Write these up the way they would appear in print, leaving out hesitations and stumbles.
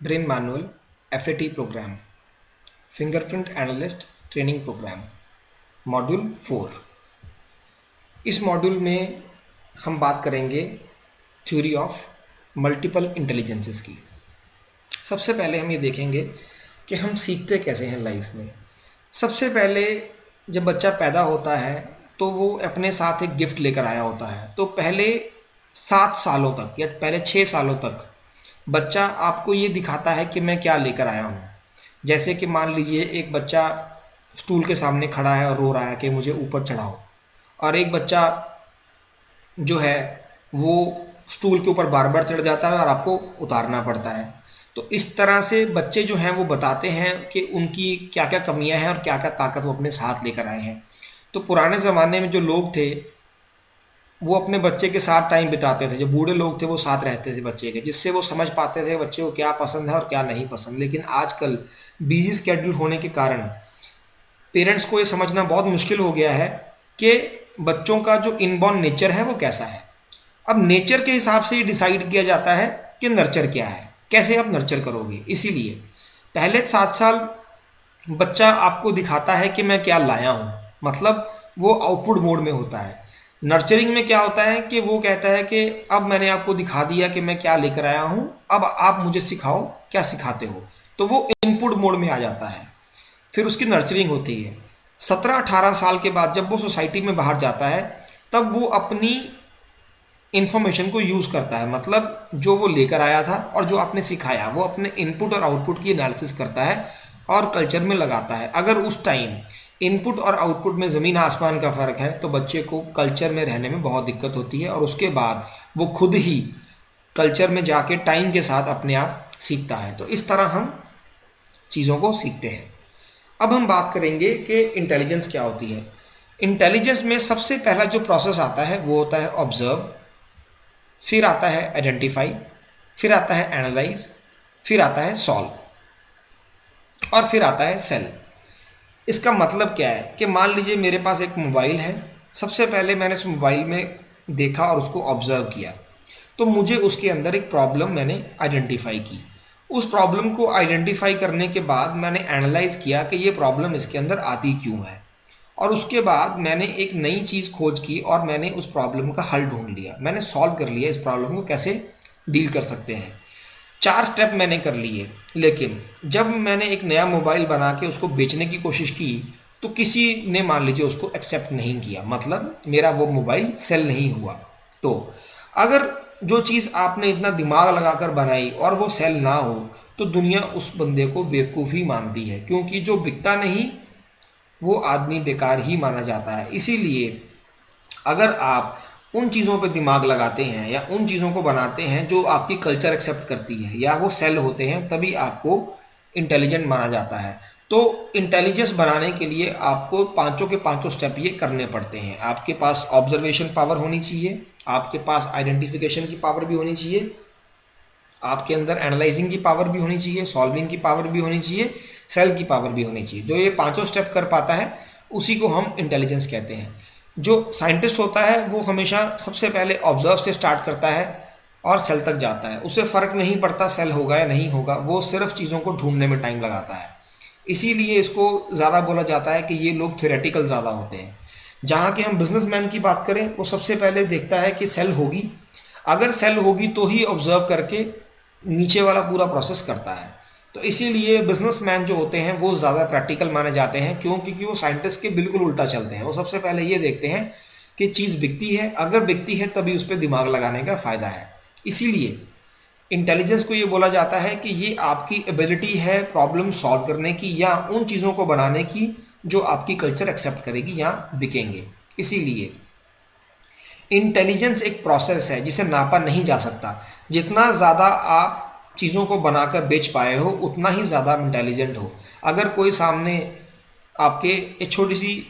Brain manual FAT programme fingerprint analyst training programme module 4। इस module में हम बात करेंगे थ्योरी ऑफ मल्टीपल इंटेलिजेंसेस की। सबसे पहले हम ये देखेंगे कि हम सीखते कैसे हैं लाइफ में। सबसे पहले जब बच्चा पैदा होता है तो वो अपने साथ एक गिफ्ट लेकर आया होता है। तो पहले 7 सालों तक या पहले 6 सालों तक बच्चा आपको ये दिखाता है कि मैं क्या लेकर आया हूँ। जैसे कि मान लीजिए एक बच्चा स्टूल के सामने खड़ा है और रो रहा है कि मुझे ऊपर चढ़ाओ, और एक बच्चा जो है वो स्टूल के ऊपर बार बार चढ़ जाता है और आपको उतारना पड़ता है। तो इस तरह से बच्चे जो हैं वो बताते हैं कि उनकी क्या क्या कमियां हैं और क्या क्या ताकत वो अपने साथ लेकर आए हैं। तो पुराने ज़माने में जो लोग थे वो अपने बच्चे के साथ टाइम बिताते थे। जो बूढ़े लोग थे वो साथ रहते थे बच्चे के, जिससे वो समझ पाते थे बच्चे को क्या पसंद है और क्या नहीं पसंद। लेकिन आजकल बिजी स्केड्यूल होने के कारण पेरेंट्स को ये समझना बहुत मुश्किल हो गया है कि बच्चों का जो इनबॉर्न नेचर है वो कैसा है। अब नेचर के हिसाब से ये डिसाइड किया जाता है कि नर्चर क्या है, कैसे आप नर्चर करोगे। इसीलिए पहले 7 साल बच्चा आपको दिखाता है कि मैं क्या लाया हूँ, मतलब वो आउटपुट मोड में होता है। नर्चरिंग में क्या होता है कि वो कहता है कि अब मैंने आपको दिखा दिया कि मैं क्या लेकर आया हूँ, अब आप मुझे सिखाओ क्या सिखाते हो। तो वो इनपुट मोड में आ जाता है, फिर उसकी नर्चरिंग होती है। 17-18 साल के बाद जब वो सोसाइटी में बाहर जाता है तब वो अपनी इंफॉर्मेशन को यूज करता है, मतलब जो वो लेकर आया था और जो आपने सिखाया वो अपने इनपुट और आउटपुट की एनालिसिस करता है और कल्चर में लगाता है। अगर उस टाइम इनपुट और आउटपुट में ज़मीन आसमान का फ़र्क है तो बच्चे को कल्चर में रहने में बहुत दिक्कत होती है, और उसके बाद वो खुद ही कल्चर में जाके टाइम के साथ अपने आप सीखता है। तो इस तरह हम चीज़ों को सीखते हैं। अब हम बात करेंगे कि इंटेलिजेंस क्या होती है। इंटेलिजेंस में सबसे पहला जो प्रोसेस आता है वो होता है ऑब्जर्व, फिर आता है आइडेंटिफाई, फिर आता है एनालाइज, फिर आता है सॉल्व और फिर आता है सेल। इसका मतलब क्या है कि मान लीजिए मेरे पास एक मोबाइल है। सबसे पहले मैंने उस मोबाइल में देखा और उसको ऑब्जर्व किया, तो मुझे उसके अंदर एक प्रॉब्लम मैंने आइडेंटिफाई की। उस प्रॉब्लम को आइडेंटिफाई करने के बाद मैंने एनालाइज किया कि ये प्रॉब्लम इसके अंदर आती क्यों है, और उसके बाद मैंने एक नई चीज़ खोज की और मैंने उस प्रॉब्लम का हल ढूंढ लिया। मैंने सॉल्व कर लिया इस प्रॉब्लम को कैसे डील कर सकते हैं। 4 स्टेप मैंने कर लिए। लेकिन जब मैंने एक नया मोबाइल बना के उसको बेचने की कोशिश की तो किसी ने मान लीजिए उसको एक्सेप्ट नहीं किया, मतलब मेरा वो मोबाइल सेल नहीं हुआ। तो अगर जो चीज़ आपने इतना दिमाग लगाकर बनाई और वो सेल ना हो तो दुनिया उस बंदे को बेवकूफ़ ही मानती है, क्योंकि जो बिकता नहीं वो आदमी बेकार ही माना जाता है। इसीलिए अगर आप उन चीज़ों पे दिमाग लगाते हैं या उन चीज़ों को बनाते हैं जो आपकी कल्चर एक्सेप्ट करती है या वो सेल होते हैं, तभी आपको इंटेलिजेंट माना जाता है। तो इंटेलिजेंस बनाने के लिए आपको पांचों के पांचों स्टेप ये करने पड़ते हैं। आपके पास ऑब्जर्वेशन पावर होनी चाहिए, आपके पास आइडेंटिफिकेशन की पावर भी होनी चाहिए, आपके अंदर एनालाइजिंग की पावर भी होनी चाहिए, सॉल्विंग की पावर भी होनी चाहिए, सेल की पावर भी होनी चाहिए। जो ये पांचों स्टेप कर पाता है उसी को हम इंटेलिजेंस कहते हैं। जो साइंटिस्ट होता है वो हमेशा सबसे पहले ऑब्जर्व से स्टार्ट करता है और सेल तक जाता है। उसे फर्क नहीं पड़ता सेल होगा या नहीं होगा, वो सिर्फ चीज़ों को ढूंढने में टाइम लगाता है। इसीलिए इसको ज़्यादा बोला जाता है कि ये लोग थ्योरेटिकल ज़्यादा होते हैं। जहाँ कि हम बिजनेसमैन की बात करें वो सबसे पहले देखता है कि सेल होगी, अगर सेल होगी तो ही ऑब्जर्व करके नीचे वाला पूरा प्रोसेस करता है। तो इसीलिए बिजनेसमैन जो होते हैं वो ज़्यादा प्रैक्टिकल माने जाते हैं, क्यों? क्योंकि वो साइंटिस्ट के बिल्कुल उल्टा चलते हैं। वो सबसे पहले ये देखते हैं कि चीज़ बिकती है, अगर बिकती है तभी उस पर दिमाग लगाने का फ़ायदा है। इसीलिए इंटेलिजेंस को ये बोला जाता है कि ये आपकी एबिलिटी है प्रॉब्लम सॉल्व करने की या उन चीज़ों को बनाने की जो आपकी कल्चर एक्सेप्ट करेगी या बिकेंगे। इसीलिए इंटेलिजेंस एक प्रोसेस है जिसे नापा नहीं जा सकता। जितना ज़्यादा आप चीज़ों को बनाकर बेच पाए हो उतना ही ज़्यादा इंटेलिजेंट हो। अगर कोई सामने आपके एक छोटी सी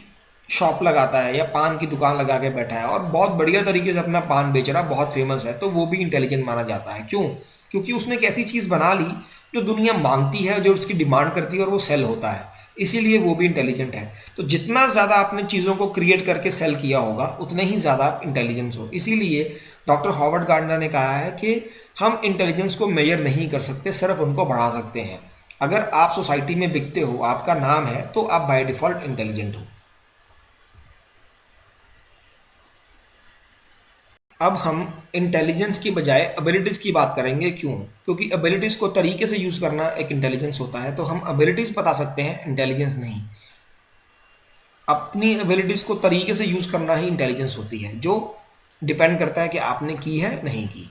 शॉप लगाता है या पान की दुकान लगा के बैठा है और बहुत बढ़िया तरीके से अपना पान बेच रहा है, बहुत फेमस है, तो वो भी इंटेलिजेंट माना जाता है। क्यों? क्योंकि उसने एक ऐसी चीज़ बना ली जो दुनिया मांगती है, जो उसकी डिमांड करती है और वो सेल होता है, इसीलिए वो भी इंटेलिजेंट है। तो जितना ज़्यादा आपने चीज़ों को क्रिएट करके सेल किया होगा उतने ही ज़्यादा आप इंटेलिजेंस हो। इसीलिए डॉक्टर हॉवर्ड गार्डनर ने कहा है कि हम इंटेलिजेंस को मेजर नहीं कर सकते, सिर्फ उनको बढ़ा सकते हैं। अगर आप सोसाइटी में बिकते हो, आपका नाम है, तो आप बाय डिफॉल्ट इंटेलिजेंट हो। अब हम इंटेलिजेंस की बजाय एबिलिटीज की बात करेंगे। क्यों? क्योंकि एबिलिटीज को तरीके से यूज करना एक इंटेलिजेंस होता है। तो हम एबिलिटीज बता सकते हैं, इंटेलिजेंस नहीं। अपनी एबिलिटीज को तरीके से यूज करना ही इंटेलिजेंस होती है, जो डिपेंड करता है कि आपने की है नहीं की।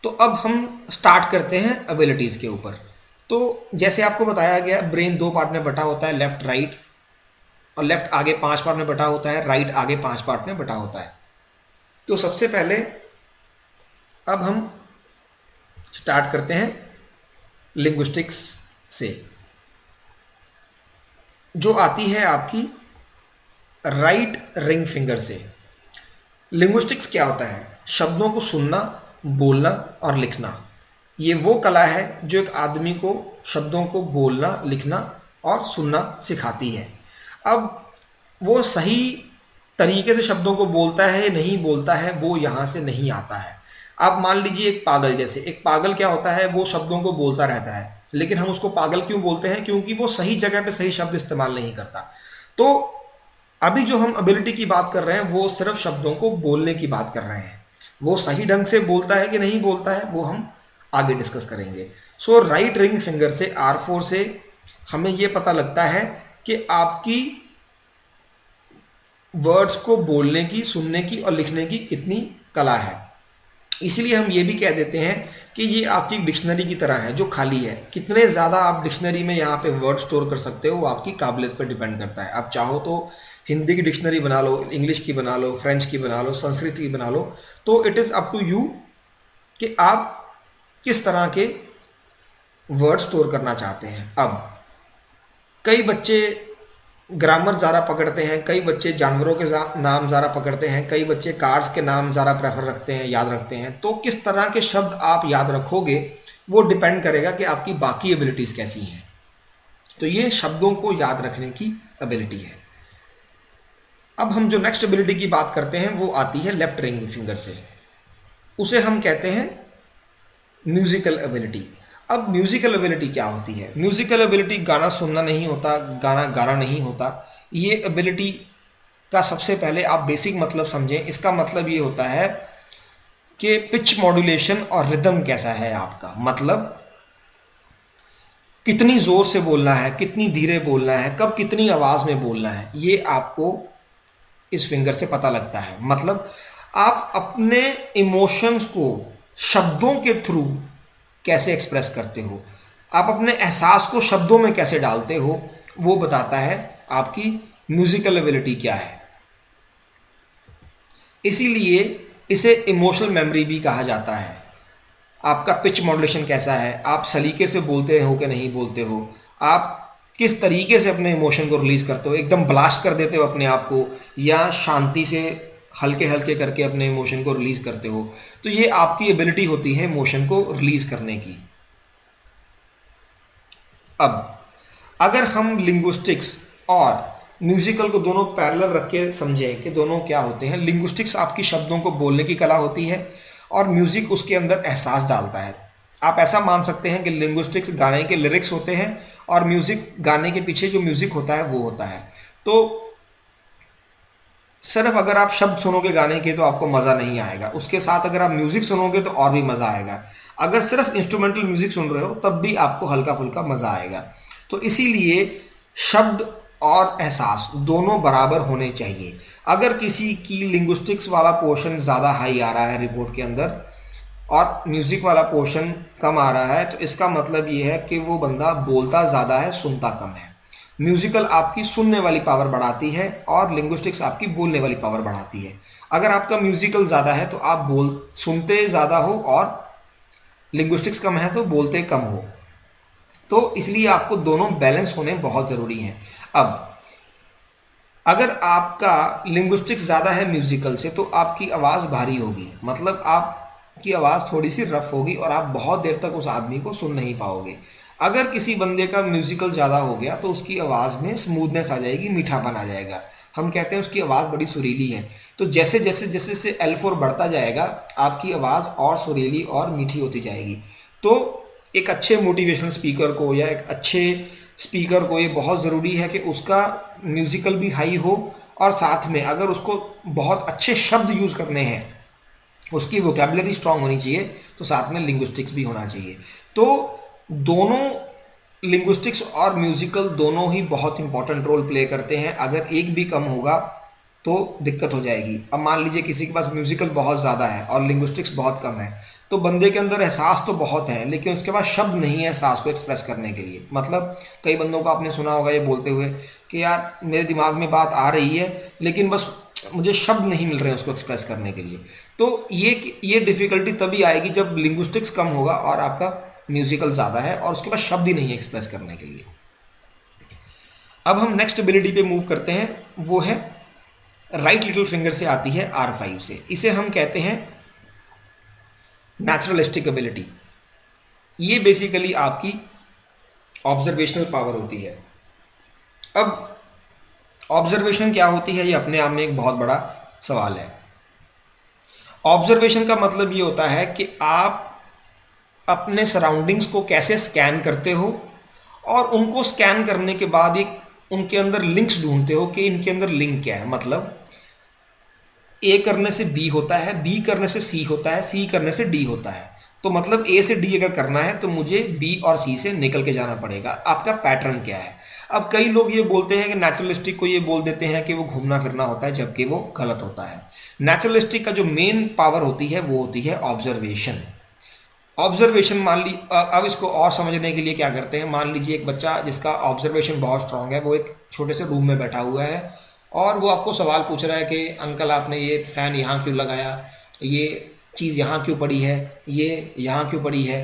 तो अब हम स्टार्ट करते हैं एबिलिटीज के ऊपर। तो जैसे आपको बताया गया, ब्रेन 2 पार्ट में बटा होता है, लेफ्ट राइट, और लेफ्ट आगे 5 पार्ट में बटा होता है, राइट आगे 5 पार्ट में बटा होता है। तो सबसे पहले अब हम स्टार्ट करते हैं लिंग्विस्टिक्स से, जो आती है आपकी राइट रिंग फिंगर से। लिंग्विस्टिक्स क्या होता है? शब्दों को सुनना, बोलना और लिखना। ये वो कला है जो एक आदमी को शब्दों को बोलना, लिखना और सुनना सिखाती है। अब वो सही तरीके से शब्दों को बोलता है, नहीं बोलता है, वो यहाँ से नहीं आता है। आप मान लीजिए एक पागल, जैसे एक पागल क्या होता है, वो शब्दों को बोलता रहता है, लेकिन हम उसको पागल क्यों बोलते हैं? क्योंकि वो सही जगह पे सही शब्द इस्तेमाल नहीं करता। तो अभी जो हम एबिलिटी की बात कर रहे हैं, वो सिर्फ शब्दों को बोलने की बात कर रहे हैं। वो सही ढंग से बोलता है कि नहीं बोलता है, वो हम आगे डिस्कस करेंगे। सो राइट रिंग फिंगर से, R4 से हमें ये पता लगता है कि आपकी वर्ड्स को बोलने की, सुनने की और लिखने की कितनी कला है। इसलिए हम ये भी कह देते हैं कि ये आपकी डिक्शनरी की तरह है जो खाली है। कितने ज़्यादा आप डिक्शनरी में यहाँ पे वर्ड स्टोर कर सकते हो, वो आपकी काबिलियत पर डिपेंड करता है। आप चाहो तो हिंदी की डिक्शनरी बना लो, इंग्लिश की बना लो, फ्रेंच की बना लो, संस्कृत की बना लो। तो it is up to you कि आप किस तरह के वर्ड स्टोर करना चाहते हैं। अब कई बच्चे ग्रामर ज़्यादा पकड़ते हैं, कई बच्चे जानवरों के नाम ज़्यादा पकड़ते हैं, कई बच्चे कार्ड्स के नाम ज़्यादा प्रेफर रखते हैं, याद रखते हैं। तो किस तरह के शब्द आप याद रखोगे, वो डिपेंड करेगा कि आपकी बाकी एबिलिटीज़ कैसी हैं। तो ये शब्दों को याद रखने की एबिलिटी है। अब हम जो नेक्स्ट एबिलिटी की बात करते हैं, वो आती है लेफ्ट रिंग फिंगर से। उसे हम कहते हैं म्यूजिकल एबिलिटी। अब म्यूजिकल एबिलिटी क्या होती है? म्यूजिकल एबिलिटी गाना सुनना नहीं होता, गाना गाना नहीं होता। ये एबिलिटी का सबसे पहले आप बेसिक मतलब समझें। इसका मतलब ये होता है कि पिच मॉड्यूलेशन और रिदम कैसा है आपका, मतलब कितनी जोर से बोलना है, कितनी धीरे बोलना है, कब कितनी आवाज में बोलना है, ये आपको इस फिंगर से पता लगता है। मतलब आप अपने इमोशंस को शब्दों के थ्रू कैसे एक्सप्रेस करते हो, आप अपने एहसास को शब्दों में कैसे डालते हो, वो बताता है आपकी म्यूजिकल एबिलिटी क्या है। इसीलिए इसे इमोशनल मेमोरी भी कहा जाता है। आपका पिच मॉड्यूलेशन कैसा है, आप सलीके से बोलते हो कि नहीं बोलते हो, आप किस तरीके से अपने इमोशन को रिलीज करते हो, एकदम ब्लास्ट कर देते हो अपने आप को, या शांति से हल्के हल्के करके अपने इमोशन को रिलीज करते हो। तो ये आपकी एबिलिटी होती है इमोशन को रिलीज करने की। अब अगर हम लिंग्विस्टिक्स और म्यूजिकल को दोनों पैरेलल रख के समझें कि दोनों क्या होते हैं। लिंग्विस्टिक्स आपकी शब्दों को बोलने की कला होती है और म्यूजिक उसके अंदर एहसास डालता है। आप ऐसा मान सकते हैं कि लिंग्विस्टिक्स गाने के लिरिक्स होते हैं और म्यूजिक गाने के पीछे जो म्यूजिक होता है वो होता है। तो सिर्फ अगर आप शब्द सुनोगे गाने के तो आपको मज़ा नहीं आएगा, उसके साथ अगर आप म्यूजिक सुनोगे तो और भी मज़ा आएगा। अगर सिर्फ इंस्ट्रूमेंटल म्यूजिक सुन रहे हो तब भी आपको हल्का फुल्का मज़ा आएगा। तो इसीलिए शब्द और एहसास दोनों बराबर होने चाहिए। अगर किसी की लिंग्विस्टिक्स वाला पोर्शन ज़्यादा हाई आ रहा है रिपोर्ट के अंदर और म्यूज़िक वाला पोर्शन कम आ रहा है, तो इसका मतलब ये है कि वो बंदा बोलता ज़्यादा है, सुनता कम है। म्यूजिकल आपकी सुनने वाली पावर बढ़ाती है और लिंग्विस्टिक्स आपकी बोलने वाली पावर बढ़ाती है। अगर आपका म्यूजिकल ज़्यादा है तो आप सुनते ज़्यादा हो और लिंग्विस्टिक्स कम है तो बोलते कम हो। तो इसलिए आपको दोनों बैलेंस होने बहुत ज़रूरी हैं। अब अगर आपका लिंग्विस्टिक्स ज़्यादा है म्यूजिकल से तो आपकी आवाज़ भारी होगी, मतलब आपकी आवाज़ थोड़ी सी रफ होगी और आप बहुत देर तक उस आदमी को सुन नहीं पाओगे। अगर किसी बंदे का म्यूजिकल ज़्यादा हो गया तो उसकी आवाज़ में स्मूथनेस आ जाएगी, मीठापन आ जाएगा। हम कहते हैं उसकी आवाज़ बड़ी सुरीली है। तो जैसे जैसे जैसे से L4 बढ़ता जाएगा आपकी आवाज़ और सुरीली और मीठी होती जाएगी। तो एक अच्छे मोटिवेशनल स्पीकर को या एक अच्छे स्पीकर को ये बहुत ज़रूरी है कि उसका म्यूज़िकल भी हाई हो, और साथ में अगर उसको बहुत अच्छे शब्द यूज़ करने हैं, उसकी वोकैबुलरी स्ट्रांग होनी चाहिए, तो साथ में लिंग्विस्टिक्स भी होना चाहिए। तो दोनों लिंग्विस्टिक्स और म्यूजिकल दोनों ही बहुत इंपॉर्टेंट रोल प्ले करते हैं। अगर एक भी कम होगा तो दिक्कत हो जाएगी। अब मान लीजिए किसी के पास म्यूजिकल बहुत ज़्यादा है और लिंग्विस्टिक्स बहुत कम है, तो बंदे के अंदर एहसास तो बहुत है लेकिन उसके पास शब्द नहीं है एहसास को एक्सप्रेस करने के लिए। मतलब कई बंदों को आपने सुना होगा ये बोलते हुए कि यार मेरे दिमाग में बात आ रही है लेकिन बस मुझे शब्द नहीं मिल रहे हैं उसको एक्सप्रेस करने के लिए। तो ये डिफिकल्टी तभी आएगी जब लिंग्विस्टिक्स कम होगा और आपका म्यूजिकल ज़्यादा है और उसके पास शब्द ही नहीं है एक्सप्रेस करने के लिए। अब हम नेक्स्ट एबिलिटी पे मूव करते हैं, वो है राइट लिटिल फिंगर से आती है R5 से। इसे हम कहते हैं नेचुरलिस्टिक एबिलिटी। ये बेसिकली आपकी ऑब्जर्वेशनल पावर होती है। अब ऑब्जर्वेशन क्या होती है, ये अपने आप में एक बहुत बड़ा सवाल है। ऑब्जर्वेशन का मतलब ये होता है कि आप अपने सराउंडिंग्स को कैसे स्कैन करते हो और उनको स्कैन करने के बाद एक उनके अंदर लिंक्स ढूंढते हो कि इनके अंदर लिंक क्या है। मतलब ए करने से बी होता है, बी करने से सी होता है, सी करने से डी होता है। तो मतलब ए से डी अगर करना है तो मुझे बी और सी से निकल के जाना पड़ेगा। आपका पैटर्न क्या है। अब कई लोग ये बोलते हैं कि नेचुरलिस्टिक को ये बोल देते हैं कि वो घूमना फिरना होता है, जबकि वो गलत होता है। नेचुरलिस्टिक का जो मेन पावर होती है वो होती है ऑब्जर्वेशन। ऑब्जर्वेशन मान ली, अब इसको और समझने के लिए क्या करते हैं, मान लीजिए एक बच्चा जिसका ऑब्जर्वेशन बहुत स्ट्रांग है, वो एक छोटे से रूम में बैठा हुआ है और वो आपको सवाल पूछ रहा है कि अंकल आपने ये फ़ैन यहाँ क्यों लगाया, ये चीज़ यहाँ क्यों पड़ी है, ये यहाँ क्यों पड़ी है।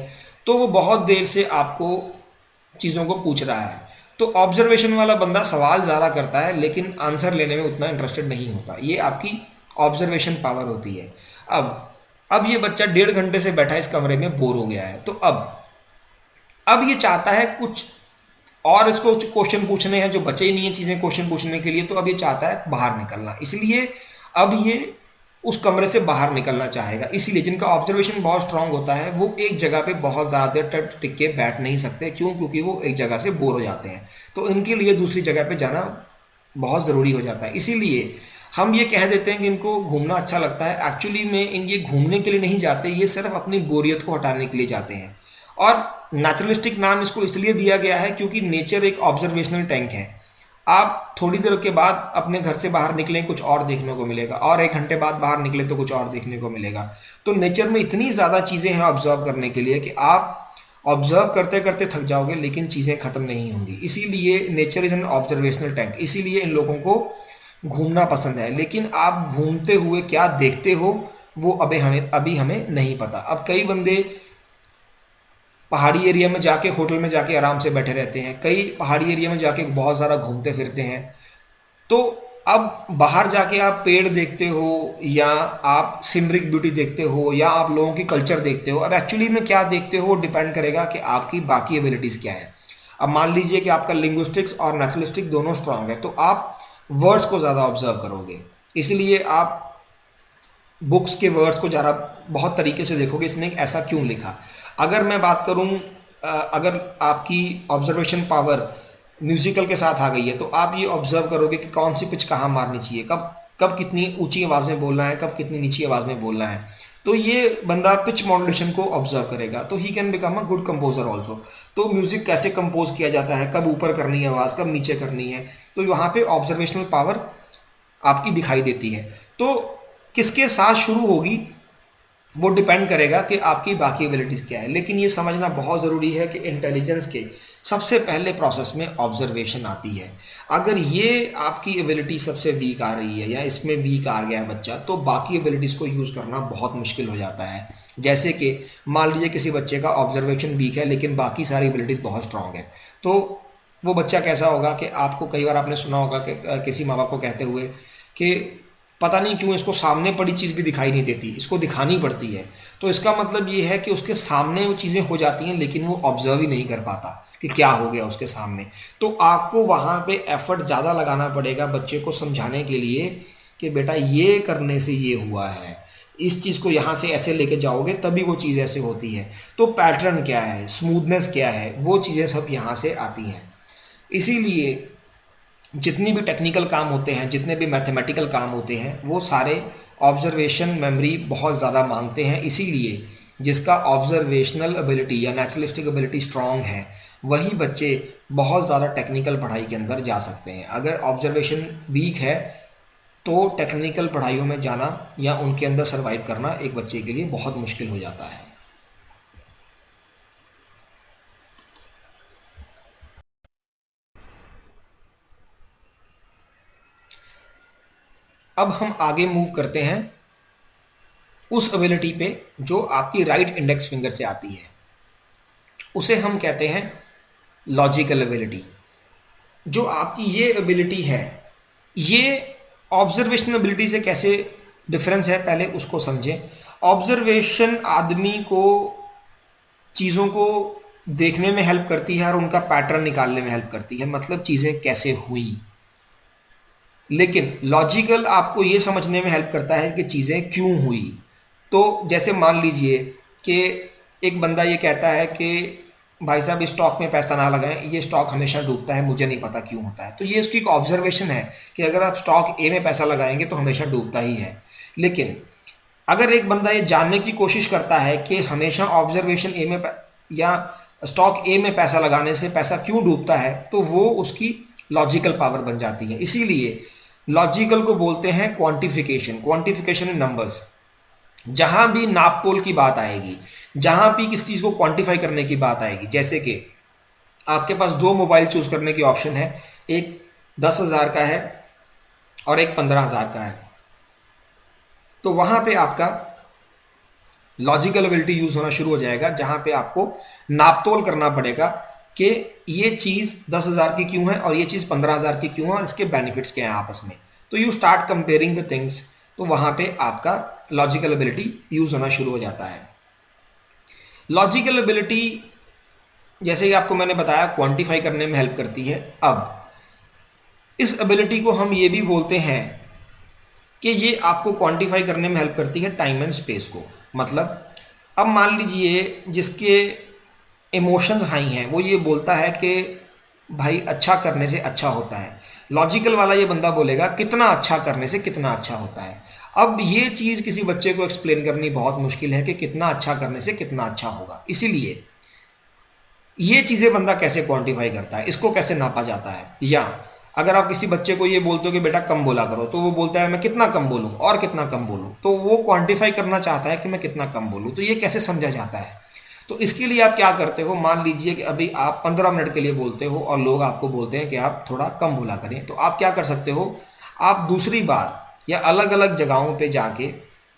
तो वो बहुत देर से आपको चीज़ों को पूछ रहा है। तो ऑब्जर्वेशन वाला बंदा सवाल ज़्यादा करता है लेकिन आंसर लेने में उतना इंटरेस्टेड नहीं होता। ये आपकी ऑब्जर्वेशन पावर होती है। अब ये बच्चा 1.5 घंटे से बैठा इस कमरे में, बोर हो गया है। तो अब ये चाहता है कुछ और, इसको क्वेश्चन पूछने हैं जो बचे ही नहीं है चीज़ें क्वेश्चन पूछने के लिए। तो अब ये चाहता है बाहर निकलना, इसलिए अब ये उस कमरे से बाहर निकलना चाहेगा। इसीलिए जिनका ऑब्जर्वेशन बहुत स्ट्रांग होता है वो एक जगह पे बहुत ज़्यादा देर तक टिक के बैठ नहीं सकते। क्यों? क्योंकि वो एक जगह से बोर हो जाते हैं। तो इनके लिए दूसरी जगह पे जाना बहुत ज़रूरी हो जाता है। इसीलिए हम ये कह देते हैं कि इनको घूमना अच्छा लगता है। एक्चुअली में ये घूमने के लिए नहीं जाते, ये सिर्फ अपनी बोरियत को हटाने के लिए जाते हैं। और नेचुरलिस्टिक नाम इसको इसलिए दिया गया है क्योंकि नेचर एक ऑब्जर्वेशनल टैंक है। आप थोड़ी देर के बाद अपने घर से बाहर निकलें कुछ और देखने को मिलेगा, और 1 घंटे बाद बाहर निकले तो कुछ और देखने को मिलेगा। तो नेचर में इतनी ज़्यादा चीज़ें हैं ऑब्जर्व करने के लिए कि आप ऑब्जर्व करते करते थक जाओगे लेकिन चीज़ें ख़त्म नहीं होंगी। इसीलिए nature is an observational tank. इसीलिए इन लोगों को घूमना पसंद है। लेकिन आप घूमते हुए क्या देखते हो वो अभी हमें नहीं पता। अब कई बंदे पहाड़ी एरिया में जाके होटल में जाके आराम से बैठे रहते हैं, कई पहाड़ी एरिया में जाके बहुत ज़्यादा घूमते फिरते हैं। तो अब बाहर जाके आप पेड़ देखते हो या आप सीनरिक ब्यूटी देखते हो या आप लोगों की कल्चर देखते हो, अब एक्चुअली में क्या देखते हो वो डिपेंड करेगा कि आपकी बाकी एबिलिटीज़ क्या है। अब मान लीजिए कि आपका लिंग्विस्टिक्स और नेचुरलिस्टिक दोनों स्ट्रांग है, तो आप वर्ड्स को ज़्यादा ऑब्जर्व करोगे। इसलिए आप बुक्स के वर्ड्स को ज़रा बहुत तरीके से देखोगे, इसने ऐसा क्यों लिखा। अगर मैं बात करूं, अगर आपकी ऑब्जर्वेशन पावर म्यूजिकल के साथ आ गई है तो आप ये ऑब्जर्व करोगे कि कौन सी पिच कहाँ मारनी चाहिए, कब कितनी ऊंची आवाज़ में बोलना है, कब कितनी नीची आवाज़ में बोलना है। तो ये बंदा पिच मॉड्यूलेशन को ऑब्जर्व करेगा, तो he can become a good composer also. तो म्यूजिक कैसे कंपोज किया जाता है, कब ऊपर करनी है आवाज़, कब नीचे करनी है, तो यहाँ पे ऑब्जर्वेशनल पावर आपकी दिखाई देती है। तो किसके साथ शुरू होगी वो डिपेंड करेगा कि आपकी बाकी एबिलिटीज़ क्या है। लेकिन ये समझना बहुत ज़रूरी है कि इंटेलिजेंस के सबसे पहले प्रोसेस में ऑब्जर्वेशन आती है। अगर ये आपकी एबिलिटी सबसे वीक आ रही है या इसमें वीक आ गया है बच्चा, तो बाकी एबिलिटीज़ को यूज़ करना बहुत मुश्किल हो जाता है। जैसे कि मान लीजिए किसी बच्चे का ऑब्जर्वेशन वीक है लेकिन बाकी सारी एबिलिटीज़ बहुत स्ट्रांग है, तो वो बच्चा कैसा होगा कि आपको कई बार आपने सुना होगा कि किसी माँ बाप को कहते हुए कि पता नहीं क्यों इसको सामने पड़ी चीज़ भी दिखाई नहीं देती, इसको दिखानी पड़ती है। तो इसका मतलब ये है कि उसके सामने वो चीज़ें हो जाती हैं लेकिन वो ऑब्जर्व ही नहीं कर पाता कि क्या हो गया उसके सामने। तो आपको वहाँ पे एफर्ट ज़्यादा लगाना पड़ेगा बच्चे को समझाने के लिए कि बेटा ये करने से ये हुआ है, इस चीज़ को यहाँ से ऐसे लेके जाओगे तभी वो चीज़ ऐसे होती है। तो पैटर्न क्या है, स्मूथनेस क्या है, वो चीज़ें सब यहाँ से आती हैं। इसीलिए जितनी भी टेक्निकल काम होते हैं, जितने भी मैथमेटिकल काम होते हैं, वो सारे ऑब्जर्वेशन मेमोरी बहुत ज़्यादा मांगते हैं। इसीलिए जिसका ऑब्जर्वेशनल एबिलिटी या नेचुरलिस्टिक एबिलिटी स्ट्रांग है वही बच्चे बहुत ज़्यादा टेक्निकल पढ़ाई के अंदर जा सकते हैं। अगर ऑब्जर्वेशन वीक है तो टेक्निकल पढ़ाइयों में जाना या उनके अंदर सर्वाइव करना एक बच्चे के लिए बहुत मुश्किल हो जाता है। अब हम आगे मूव करते हैं उस एबिलिटी पे जो आपकी राइट इंडेक्स फिंगर से आती है। उसे हम कहते हैं लॉजिकल एबिलिटी। जो आपकी ये एबिलिटी है, ये ऑब्जर्वेशन एबिलिटी से कैसे डिफरेंस है पहले उसको समझें। ऑब्जर्वेशन आदमी को चीज़ों को देखने में हेल्प करती है और उनका पैटर्न निकालने में हेल्प करती है, मतलब चीज़ें कैसे हुई। लेकिन लॉजिकल आपको ये समझने में हेल्प करता है कि चीज़ें क्यों हुई। तो जैसे मान लीजिए कि एक बंदा ये कहता है कि भाई साहब इस स्टॉक में पैसा ना लगाएं, ये स्टॉक हमेशा डूबता है, मुझे नहीं पता क्यों होता है। तो ये उसकी एक ऑब्जर्वेशन है कि अगर आप स्टॉक ए में पैसा लगाएंगे तो हमेशा डूबता ही है। लेकिन अगर एक बंदा ये जानने की कोशिश करता है कि हमेशा ऑब्जर्वेशन ए में या स्टॉक ए में पैसा लगाने से पैसा क्यों डूबता है, तो वो उसकी लॉजिकल पावर बन जाती है। इसीलिए लॉजिकल को बोलते हैं क्वांटिफिकेशन, क्वांटिफिकेशन इन नंबर्स। जहां भी नाप तोल की बात आएगी, जहां भी किसी चीज को क्वांटिफाई करने की बात आएगी, जैसे कि आपके पास दो मोबाइल चूज करने की ऑप्शन है, एक 10,000 का है और एक 15,000 का है, तो वहां पे आपका लॉजिकल एबिलिटी यूज होना शुरू हो जाएगा, जहां पे आपको नापतोल करना पड़ेगा कि ये चीज 10,000 की क्यों है और ये चीज 15,000 की क्यों है और इसके बेनिफिट्स क्या हैं आपस में। तो you start comparing the things, तो वहां पे आपका लॉजिकल एबिलिटी यूज होना शुरू हो जाता है। लॉजिकल एबिलिटी जैसे कि आपको मैंने बताया क्वांटिफाई करने में हेल्प करती है। अब इस एबिलिटी को हम ये भी बोलते हैं कि ये आपको क्वांटिफाई करने में हेल्प करती है टाइम एंड स्पेस को। मतलब अब मान लीजिए जिसके इमोशंस हाई हैं वो ये बोलता है कि भाई अच्छा करने से अच्छा होता है, लॉजिकल वाला ये बंदा बोलेगा कितना अच्छा करने से कितना अच्छा होता है। अब ये चीज किसी बच्चे को एक्सप्लेन करनी बहुत मुश्किल है कि कितना अच्छा करने से कितना अच्छा होगा। इसीलिए ये चीजें बंदा कैसे क्वांटिफाई करता है, इसको कैसे नापा जाता है। या अगर आप किसी बच्चे को ये बोलते हो कि बेटा कम बोला करो, तो वो बोलता है मैं कितना कम बोलूं और कितना कम बोलूं, तो वो क्वांटिफाई करना चाहता है कि मैं कितना कम बोलूं। तो ये कैसे समझा जाता है, तो इसके लिए आप क्या करते हो, मान लीजिए कि अभी आप 15 मिनट के लिए बोलते हो और लोग आपको बोलते हैं कि आप थोड़ा कम बोला करें, तो आप क्या कर सकते हो, आप दूसरी बार या अलग अलग जगहों पे जाके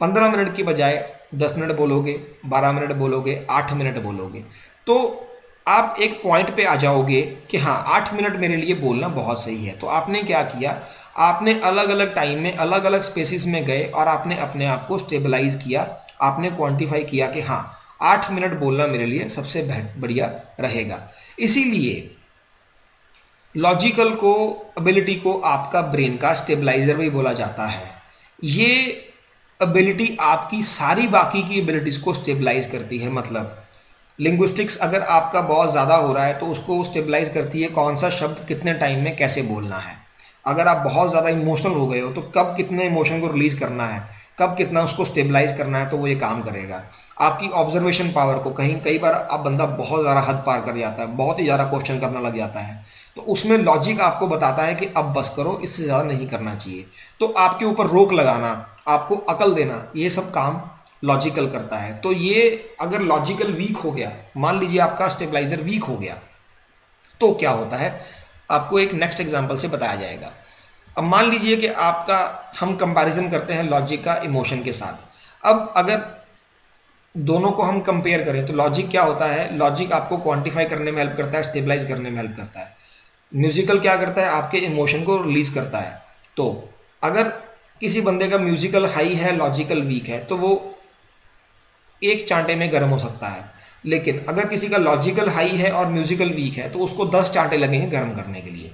15 मिनट की बजाय 10 मिनट बोलोगे, 12 मिनट बोलोगे, 8 मिनट बोलोगे। तो आप एक पॉइंट पे आ जाओगे कि हाँ 8 मिनट मेरे लिए बोलना बहुत सही है। तो आपने क्या किया, आपने अलग अलग टाइम में अलग अलग स्पेसिस में गए और आपने अपने आप को स्टेबलाइज किया, आपने क्वांटिफाई किया कि हाँ 8 मिनट बोलना मेरे लिए सबसे बढ़िया रहेगा। इसीलिए लॉजिकल को एबिलिटी को आपका ब्रेन का स्टेबलाइजर भी बोला जाता है। ये एबिलिटी आपकी सारी बाकी की एबिलिटीज को स्टेबलाइज करती है। मतलब लिंग्विस्टिक्स अगर आपका बहुत ज़्यादा हो रहा है तो उसको स्टेबलाइज करती है कौन सा शब्द कितने टाइम में कैसे बोलना है। अगर आप बहुत ज़्यादा इमोशनल हो गए हो तो कब कितने इमोशन को रिलीज करना है, कब कितना उसको स्टेबलाइज करना है, तो वो ये काम करेगा। आपकी ऑब्जर्वेशन पावर को कई बार आप बंदा बहुत ज़्यादा हद पार कर जाता है, बहुत ही ज़्यादा क्वेश्चन करना लग जाता है, तो उसमें लॉजिक आपको बताता है कि अब बस करो, इससे ज़्यादा नहीं करना चाहिए। तो आपके ऊपर रोक लगाना, आपको अकल देना, ये सब काम लॉजिकल करता है। तो ये अगर लॉजिकल वीक हो गया, मान लीजिए आपका स्टेबलाइजर वीक हो गया, तो क्या होता है आपको एक नेक्स्ट एग्जांपल से बताया जाएगा। अब मान लीजिए कि आपका हम कंपैरिजन करते हैं लॉजिक का इमोशन के साथ। अब अगर दोनों को हम कंपेयर करें तो लॉजिक क्या होता है, लॉजिक आपको क्वांटिफाई करने में हेल्प करता है, स्टेबलाइज करने में हेल्प करता है। म्यूजिकल क्या करता है, आपके इमोशन को रिलीज करता है। तो अगर किसी बंदे का म्यूजिकल हाई है, लॉजिकल वीक है, तो वो एक चांटे में गर्म हो सकता है, लेकिन अगर किसी का लॉजिकल हाई है और म्यूजिकल वीक है तो उसको 10 चांटे लगेंगे गर्म करने के लिए।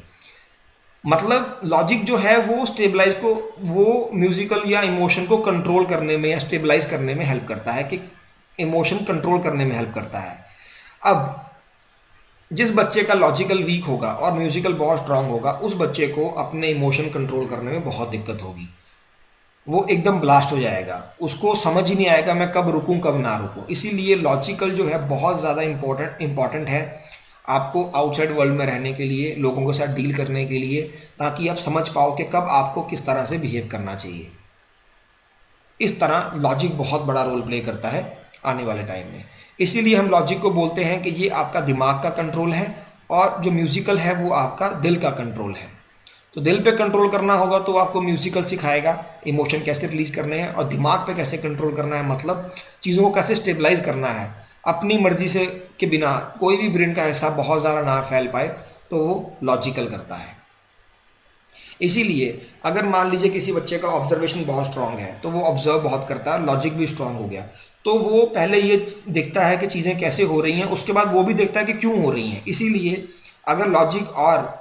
मतलब लॉजिक जो है वो स्टेबलाइज को, वो म्यूजिकल या इमोशन को कंट्रोल करने में या स्टेबलाइज करने में हेल्प करता है, कि इमोशन कंट्रोल करने में हेल्प करता है। अब जिस बच्चे का लॉजिकल वीक होगा और म्यूजिकल बहुत स्ट्रांग होगा, उस बच्चे को अपने इमोशन कंट्रोल करने में बहुत दिक्कत होगी। वो एकदम ब्लास्ट हो जाएगा, उसको समझ ही नहीं आएगा मैं कब रुकूं कब ना रुकूं। इसीलिए लॉजिकल जो है बहुत ज़्यादा इंपॉर्टेंट है आपको आउटसाइड वर्ल्ड में रहने के लिए, लोगों के साथ डील करने के लिए, ताकि आप समझ पाओ कि कब आपको किस तरह से बिहेव करना चाहिए। इस तरह लॉजिक बहुत बड़ा रोल प्ले करता है आने वाले टाइम में। इसीलिए हम लॉजिक को बोलते हैं कि ये आपका दिमाग का कंट्रोल है, और जो म्यूजिकल है वो आपका दिल का कंट्रोल है। तो दिल पे कंट्रोल करना होगा तो आपको म्यूजिकल सिखाएगा इमोशन कैसे रिलीज करने हैं, और दिमाग पे कैसे कंट्रोल करना है, मतलब चीज़ों को कैसे स्टेबलाइज करना है अपनी मर्जी से के बिना, कोई भी ब्रेन का हिस्सा बहुत ज़्यादा ना फैल पाए, तो वो लॉजिकल करता है। इसीलिए अगर मान लीजिए किसी बच्चे का ऑब्जर्वेशन बहुत स्ट्रांग है तो वो ऑब्जर्व बहुत करता है, लॉजिक भी स्ट्रांग हो गया, तो वो पहले ये देखता है कि चीज़ें कैसे हो रही हैं, उसके बाद वो भी देखता है कि क्यों हो रही हैं। इसीलिए अगर लॉजिक और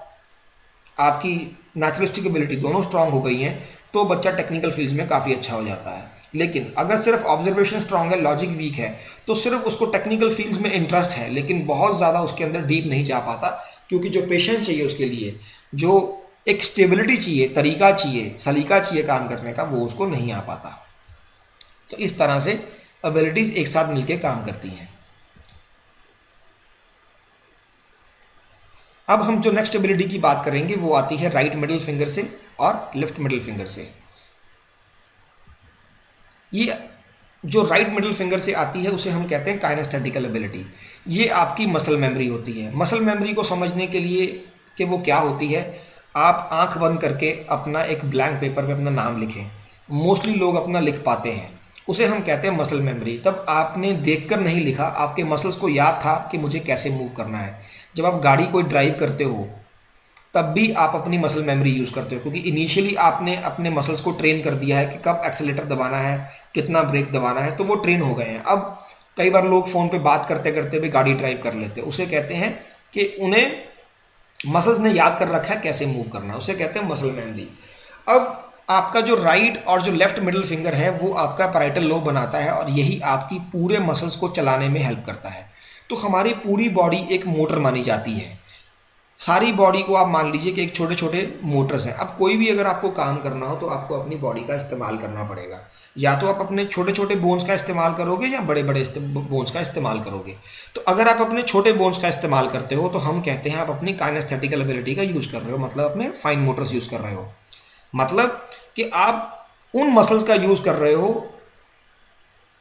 आपकी नेचुरलिस्टिक एबिलिटी दोनों स्ट्रांग हो गई हैं तो बच्चा टेक्निकल फील्ड्स में काफ़ी अच्छा हो जाता है। लेकिन अगर सिर्फ ऑब्जर्वेशन स्ट्रांग है, लॉजिक वीक है, तो सिर्फ उसको टेक्निकल फील्ड्स में इंटरेस्ट है लेकिन बहुत ज़्यादा उसके अंदर डीप नहीं जा पाता, क्योंकि जो पेशेंस चाहिए उसके लिए, जो एक स्टेबिलिटी चाहिए, तरीका चाहिए, सलीका चाहिए काम करने का, वो उसको नहीं आ पाता। तो इस तरह से एबिलिटीज एक साथ मिलकर काम करती हैं। अब हम जो नेक्स्ट एबिलिटी की बात करेंगे वो आती है राइट मिडिल फिंगर से और लेफ्ट मिडिल फिंगर से। ये जो राइट मिडिल फिंगर से आती है उसे हम कहते हैं काइनेस्थेटिकल एबिलिटी। ये आपकी मसल मेमोरी होती है। मसल मेमोरी को समझने के लिए कि वो क्या होती है, आप आंख बंद करके अपना एक ब्लैंक पेपर पे अपना नाम लिखें। मोस्टली लोग अपना लिख पाते हैं, उसे हम कहते हैं मसल मेमोरी। तब आपने देखकर नहीं लिखा, आपके मसल्स को याद था कि मुझे कैसे मूव करना है। जब आप गाड़ी कोई ड्राइव करते हो तब भी आप अपनी मसल मेमोरी यूज़ करते हो, क्योंकि इनिशियली आपने अपने मसल्स को ट्रेन कर दिया है कि कब एक्सेलेरेटर दबाना है, कितना ब्रेक दबाना है, तो वो ट्रेन हो गए हैं। अब कई बार लोग फ़ोन पे बात करते करते भी गाड़ी ड्राइव कर लेते हैं, उसे कहते हैं कि उन्हें मसल्स ने याद कर रखा है कैसे मूव करना है, उसे कहते हैं मसल मेमोरी। अब आपका जो राइट और जो लेफ्ट मिडिल फिंगर है वो आपका पैराइटल लोब बनाता है, और यही आपकी पूरे मसल्स को चलाने में हेल्प करता है। तो हमारी पूरी बॉडी एक मोटर मानी जाती है। सारी बॉडी को आप मान लीजिए कि एक छोटे छोटे मोटर्स हैं। अब कोई भी अगर आपको काम करना हो तो आपको अपनी बॉडी का इस्तेमाल करना पड़ेगा। या तो आप अपने छोटे छोटे बोन्स का इस्तेमाल करोगे या बड़े बड़े बोन्स का इस्तेमाल करोगे। तो अगर आप अपने छोटे बोन्स का इस्तेमाल करते हो तो हम कहते हैं आप अपनी काइनेस्थेटिकल एबिलिटी का यूज़ कर रहे हो, मतलब अपने फाइन मोटर्स यूज़ कर रहे हो। मतलब कि आप उन मसल्स का यूज़ कर रहे हो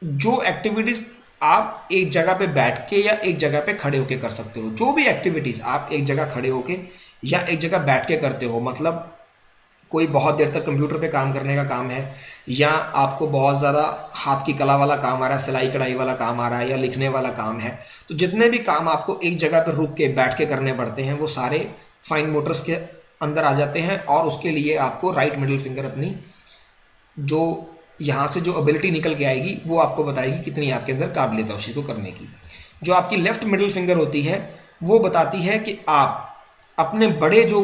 जो एक्टिविटीज़ आप एक जगह पे बैठ के या एक जगह पे खड़े होके कर सकते हो। जो भी एक्टिविटीज़ आप एक जगह खड़े होके या एक जगह बैठ के करते हो, मतलब कोई बहुत देर तक कंप्यूटर पे काम करने का काम है, या आपको बहुत ज़्यादा हाथ की कला वाला काम आ रहा है, सिलाई कढ़ाई वाला काम आ रहा है, या लिखने वाला काम है, तो जितने भी काम आपको एक जगह पर रुक के बैठ के करने पड़ते हैं वो सारे फाइन मोटर्स के अंदर आ जाते हैं। और उसके लिए आपको राइट मिडिल फिंगर अपनी जो यहाँ से जो एबिलिटी निकल के आएगी वो आपको बताएगी कितनी आपके अंदर काबिलियत है उस चीज़ को करने की। जो आपकी लेफ्ट मिडिल फिंगर होती है वो बताती है कि आप अपने बड़े जो